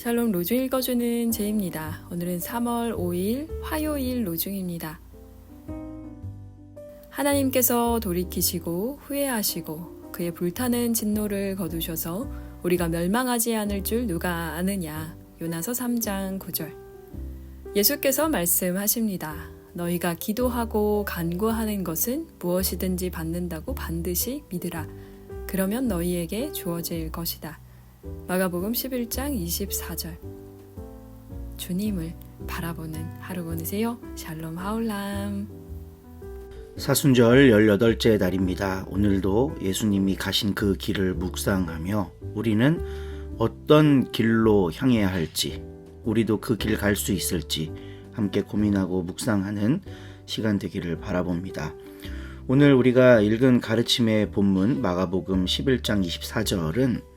샬롬 로중 읽어주는 제입니다. 오늘은 3월 5일 화요일 로중입니다. 하나님께서 돌이키시고 후회하시고 그의 불타는 진노를 거두셔서 우리가 멸망하지 않을 줄 누가 아느냐. 요나서 3장 9절. 예수께서 말씀하십니다. 너희가 기도하고 간구하는 것은 무엇이든지 받는다고 반드시 믿으라. 그러면 너희에게 주어질 것이다. 마가복음 11장 24절. 주님을 바라보는 하루 보내세요. 샬롬 하울람. 사순절 18째 날입니다. 오늘도 예수님이 가신 그 길을 묵상하며 우리는 어떤 길로 향해야 할지, 우리도 그 길 갈 수 있을지 함께 고민하고 묵상하는 시간 되기를 바라봅니다. 오늘 우리가 읽은 가르침의 본문 마가복음 11장 24절은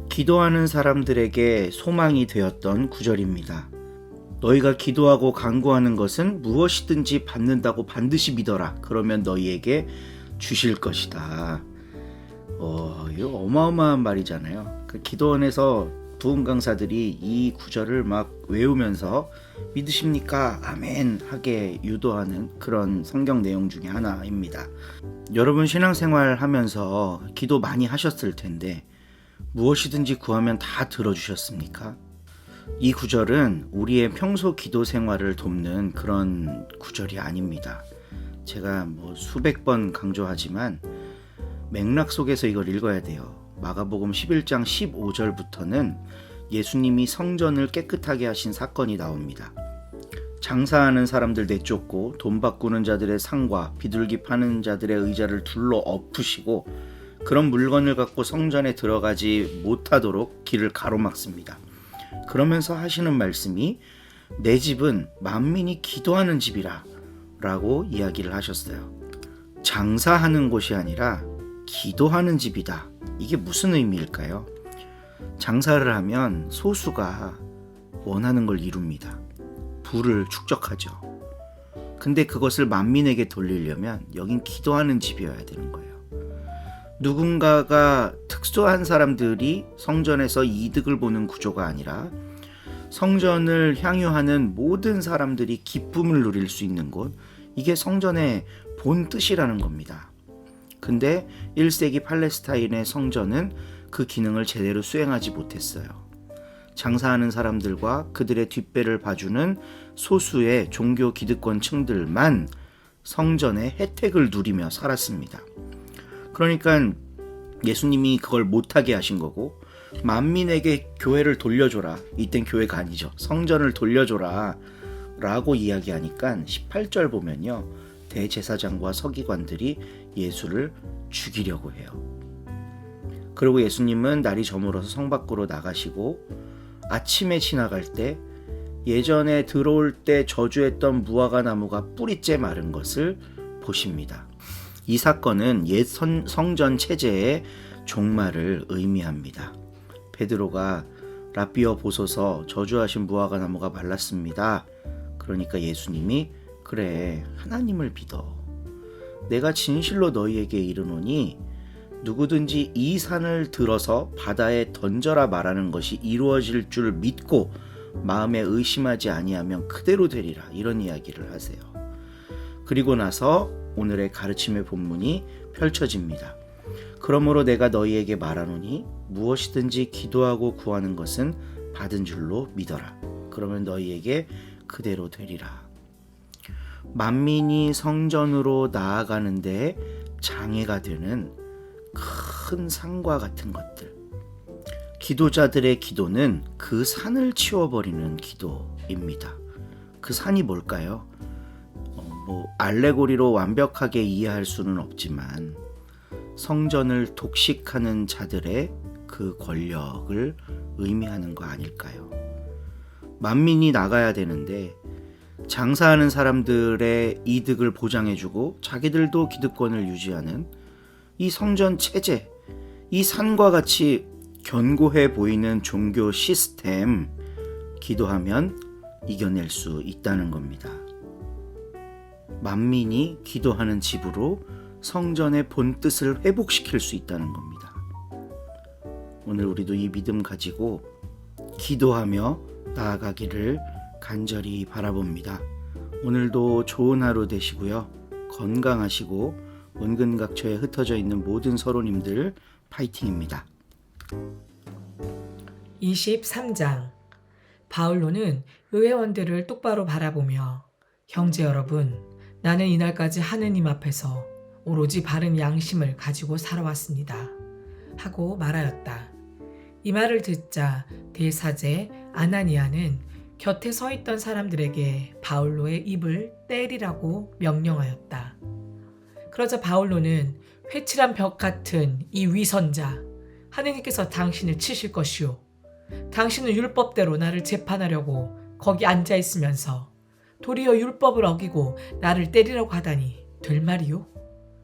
기도하는 사람들에게 소망이 되었던 구절입니다. 너희가 기도하고 간구하는 것은 무엇이든지 받는다고 반드시 믿어라. 그러면 너희에게 주실 것이다. 이거 어마어마한 말이잖아요. 그 기도원에서 부흥 강사들이 이 구절을 막 외우면서 믿으십니까? 아멘 하게 유도하는 그런 성경 내용 중에 하나입니다. 여러분 신앙생활 하면서 기도 많이 하셨을 텐데 무엇이든지 구하면 다 들어주셨습니까? 이 구절은 우리의 평소 기도 생활을 돕는 그런 구절이 아닙니다. 제가 수백 번 강조하지만 맥락 속에서 이걸 읽어야 돼요. 마가복음 11장 15절부터는 예수님이 성전을 깨끗하게 하신 사건이 나옵니다. 장사하는 사람들 내쫓고 돈 바꾸는 자들의 상과 비둘기 파는 자들의 의자를 둘러 엎으시고 그런 물건을 갖고 성전에 들어가지 못하도록 길을 가로막습니다. 그러면서 하시는 말씀이 내 집은 만민이 기도하는 집이라 라고 이야기를 하셨어요. 장사하는 곳이 아니라 기도하는 집이다. 이게 무슨 의미일까요? 장사를 하면 소수가 원하는 걸 이룹니다. 부를 축적하죠. 근데 그것을 만민에게 돌리려면 여긴 기도하는 집이어야 되는 거예요. 누군가가 특수한 사람들이 성전에서 이득을 보는 구조가 아니라 성전을 향유하는 모든 사람들이 기쁨을 누릴 수 있는 곳, 이게 성전의 본 뜻이라는 겁니다. 근데 1세기 팔레스타인의 성전은 그 기능을 제대로 수행하지 못했어요. 장사하는 사람들과 그들의 뒷배를 봐주는 소수의 종교 기득권층들만 성전의 혜택을 누리며 살았습니다. 그러니까 예수님이 그걸 못하게 하신 거고 만민에게 교회를 돌려줘라. 이땐 교회가 아니죠. 성전을 돌려줘라 라고 이야기하니까 18절 보면요. 대제사장과 서기관들이 예수를 죽이려고 해요. 그리고 예수님은 날이 저물어서 성 밖으로 나가시고 아침에 지나갈 때 예전에 들어올 때 저주했던 무화과 나무가 뿌리째 마른 것을 보십니다. 이 사건은 옛 성전 체제의 종말을 의미합니다. 베드로가 라삐어 보소서 저주하신 무화과 나무가 말랐습니다. 그러니까 예수님이 그래 하나님을 믿어. 내가 진실로 너희에게 이르노니 누구든지 이 산을 들어서 바다에 던져라 말하는 것이 이루어질 줄 믿고 마음에 의심하지 아니하면 그대로 되리라. 이런 이야기를 하세요. 그리고 나서 오늘의 가르침의 본문이 펼쳐집니다. 그러므로 내가 너희에게 말하노니 무엇이든지 기도하고 구하는 것은 받은 줄로 믿어라. 그러면 너희에게 그대로 되리라. 만민이 성전으로 나아가는데 장애가 되는 큰 산과 같은 것들. 기도자들의 기도는 그 산을 치워버리는 기도입니다. 그 산이 뭘까요? 알레고리로 완벽하게 이해할 수는 없지만 성전을 독식하는 자들의 그 권력을 의미하는 거 아닐까요? 만민이 나가야 되는데 장사하는 사람들의 이득을 보장해주고 자기들도 기득권을 유지하는 이 성전 체제, 이 산과 같이 견고해 보이는 종교 시스템, 기도하면 이겨낼 수 있다는 겁니다. 만민이 기도하는 집으로 성전의 본 뜻을 회복시킬 수 있다는 겁니다. 오늘 우리도 이 믿음 가지고 기도하며 나아가기를 간절히 바라봅니다. 오늘도 좋은 하루 되시고요. 건강하시고 원근각처에 흩어져 있는 모든 서로님들 파이팅입니다. 23장. 바울로는 의회원들을 똑바로 바라보며 형제 여러분, 나는 이날까지 하느님 앞에서 오로지 바른 양심을 가지고 살아왔습니다. 하고 말하였다. 이 말을 듣자 대사제 아나니아는 곁에 서 있던 사람들에게 바울로의 입을 때리라고 명령하였다. 그러자 바울로는 회칠한 벽 같은 이 위선자, 하느님께서 당신을 치실 것이오. 당신은 율법대로 나를 재판하려고 거기 앉아 있으면서 도리어 율법을 어기고 나를 때리라고 하다니 될 말이오?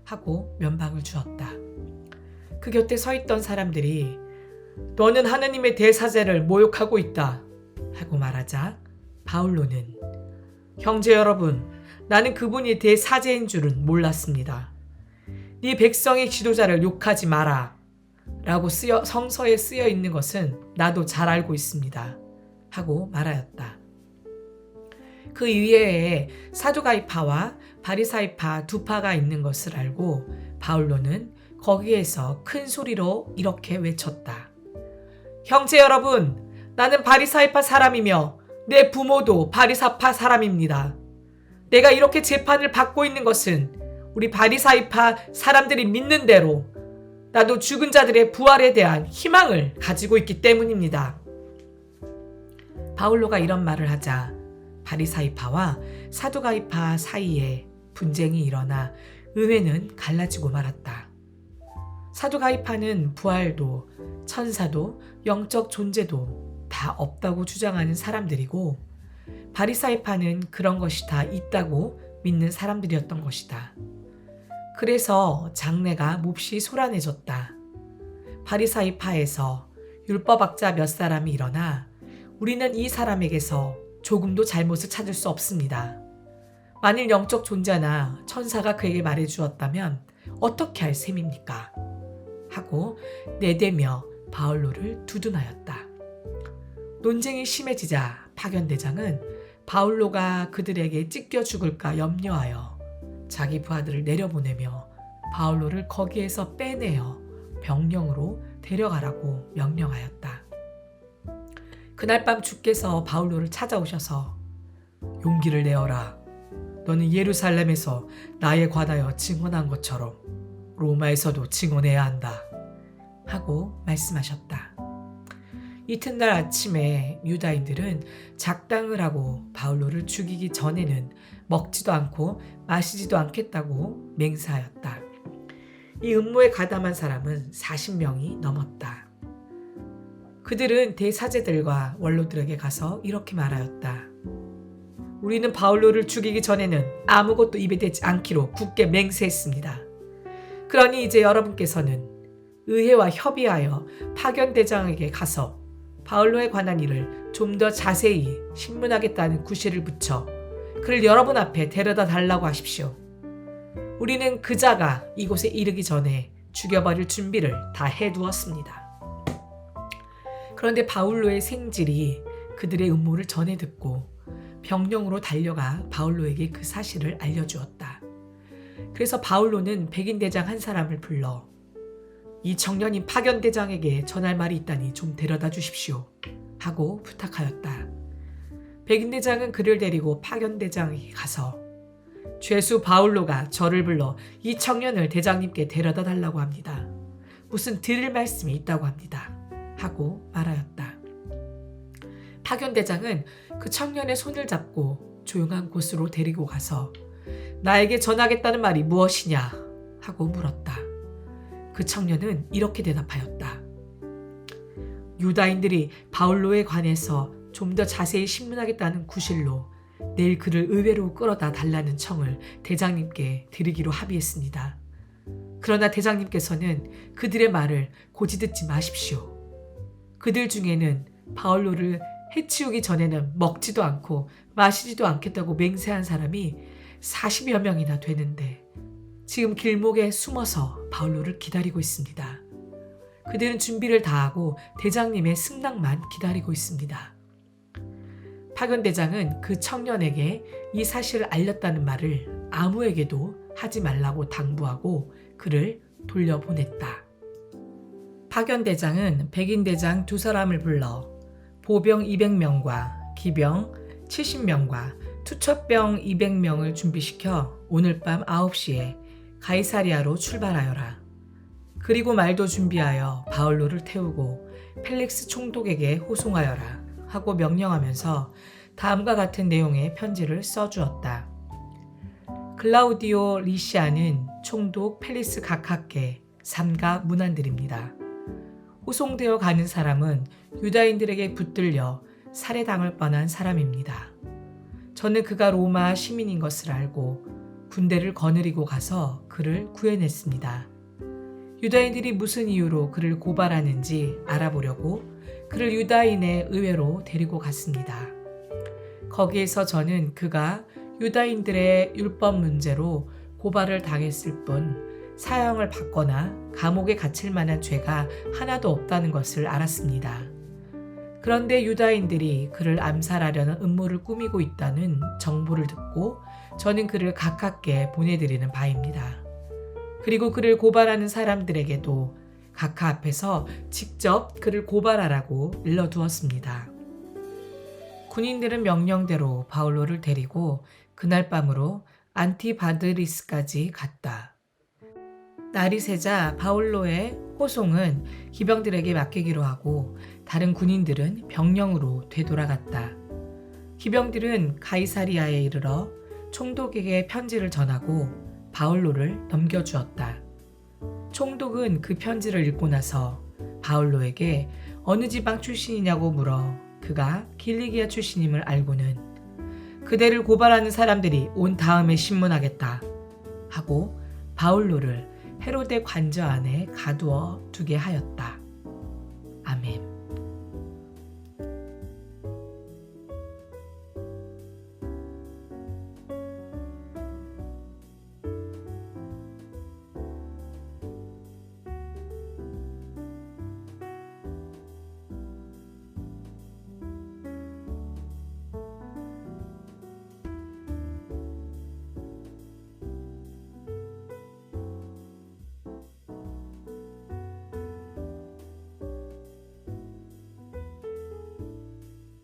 하고 면박을 주었다. 그 곁에 서 있던 사람들이 너는 하느님의 대사제를 모욕하고 있다 하고 말하자 바울로는 형제 여러분, 나는 그분이 대사제인 줄은 몰랐습니다. 네 백성의 지도자를 욕하지 마라 라고 성서에 쓰여 있는 것은 나도 잘 알고 있습니다. 하고 말하였다. 그 이외에 사두가이파와 바리사이파 두 파가 있는 것을 알고 바울로는 거기에서 큰 소리로 이렇게 외쳤다. 형제 여러분, 나는 바리사이파 사람이며 내 부모도 바리사파 사람입니다. 내가 이렇게 재판을 받고 있는 것은 우리 바리사이파 사람들이 믿는 대로 나도 죽은 자들의 부활에 대한 희망을 가지고 있기 때문입니다. 바울로가 이런 말을 하자 바리사이파와 사두가이파 사이에 분쟁이 일어나 의회는 갈라지고 말았다. 사두가이파는 부활도 천사도 영적 존재도 다 없다고 주장하는 사람들이고 바리사이파는 그런 것이 다 있다고 믿는 사람들이었던 것이다. 그래서 장내가 몹시 소란해졌다. 바리사이파에서 율법학자 몇 사람이 일어나 우리는 이 사람에게서 조금도 잘못을 찾을 수 없습니다. 만일 영적 존재나 천사가 그에게 말해주었다면 어떻게 할 셈입니까? 하고 내대며 바울로를 두둔하였다. 논쟁이 심해지자 파견대장은 바울로가 그들에게 찢겨 죽을까 염려하여 자기 부하들을 내려보내며 바울로를 거기에서 빼내어 병령으로 데려가라고 명령하였다. 그날 밤 주께서 바울로를 찾아오셔서 용기를 내어라. 너는 예루살렘에서 나에 관하여 증언한 것처럼 로마에서도 증언해야 한다. 하고 말씀하셨다. 이튿날 아침에 유다인들은 작당을 하고 바울로를 죽이기 전에는 먹지도 않고 마시지도 않겠다고 맹세하였다. 이 음모에 가담한 사람은 40명이 넘었다. 그들은 대사제들과 원로들에게 가서 이렇게 말하였다. 우리는 바울로를 죽이기 전에는 아무것도 입에 대지 않기로 굳게 맹세했습니다. 그러니 이제 여러분께서는 의회와 협의하여 파견대장에게 가서 바울로에 관한 일을 좀 더 자세히 신문하겠다는 구실을 붙여 그를 여러분 앞에 데려다 달라고 하십시오. 우리는 그자가 이곳에 이르기 전에 죽여버릴 준비를 다 해두었습니다. 그런데 바울로의 생질이 그들의 음모를 전해 듣고 병령으로 달려가 바울로에게 그 사실을 알려주었다. 그래서 바울로는 백인대장 한 사람을 불러 이 청년인 파견대장에게 전할 말이 있다니 좀 데려다 주십시오. 하고 부탁하였다. 백인대장은 그를 데리고 파견대장에게 가서 죄수 바울로가 저를 불러 이 청년을 대장님께 데려다 달라고 합니다. 무슨 드릴 말씀이 있다고 합니다. 하고 말하였다. 파견대장은 그 청년의 손을 잡고 조용한 곳으로 데리고 가서 나에게 전하겠다는 말이 무엇이냐 하고 물었다. 그 청년은 이렇게 대답하였다. 유다인들이 바울로에 관해서 좀 더 자세히 신문하겠다는 구실로 내일 그를 의회로 끌어다 달라는 청을 대장님께 드리기로 합의했습니다. 그러나 대장님께서는 그들의 말을 고지 듣지 마십시오. 그들 중에는 바울로를 해치우기 전에는 먹지도 않고 마시지도 않겠다고 맹세한 사람이 40여 명이나 되는데 지금 길목에 숨어서 바울로를 기다리고 있습니다. 그들은 준비를 다하고 대장님의 승낙만 기다리고 있습니다. 파견대장은 그 청년에게 이 사실을 알렸다는 말을 아무에게도 하지 말라고 당부하고 그를 돌려보냈다. 파견대장은 백인대장 2사람을 불러 보병 200명과 기병 70명과 투첩병 200명을 준비시켜 오늘 밤 9시에 가이사리아로 출발하여라. 그리고 말도 준비하여 바울로를 태우고 펠릭스 총독에게 호송하여라 하고 명령하면서 다음과 같은 내용의 편지를 써주었다. 클라우디오 리시아는 총독 펠릭스 각하께 삼가 문안드립니다. 호송되어 가는 사람은 유다인들에게 붙들려 살해당할 뻔한 사람입니다. 저는 그가 로마 시민인 것을 알고 군대를 거느리고 가서 그를 구해냈습니다. 유다인들이 무슨 이유로 그를 고발하는지 알아보려고 그를 유다인의 의회로 데리고 갔습니다. 거기에서 저는 그가 유다인들의 율법 문제로 고발을 당했을 뿐 사형을 받거나 감옥에 갇힐 만한 죄가 하나도 없다는 것을 알았습니다. 그런데 유다인들이 그를 암살하려는 음모를 꾸미고 있다는 정보를 듣고 저는 그를 각하께 보내드리는 바입니다. 그리고 그를 고발하는 사람들에게도 각하 앞에서 직접 그를 고발하라고 일러두었습니다. 군인들은 명령대로 바울로를 데리고 그날 밤으로 안티바드리스까지 갔다. 날이 새자 바울로의 호송은 기병들에게 맡기기로 하고 다른 군인들은 병영으로 되돌아갔다. 기병들은 가이사리아에 이르러 총독에게 편지를 전하고 바울로를 넘겨주었다. 총독은 그 편지를 읽고 나서 바울로에게 어느 지방 출신이냐고 물어 그가 길리기아 출신임을 알고는 그대를 고발하는 사람들이 온 다음에 신문하겠다 하고 바울로를 헤로데 관저 안에 가두어 두게 하였다.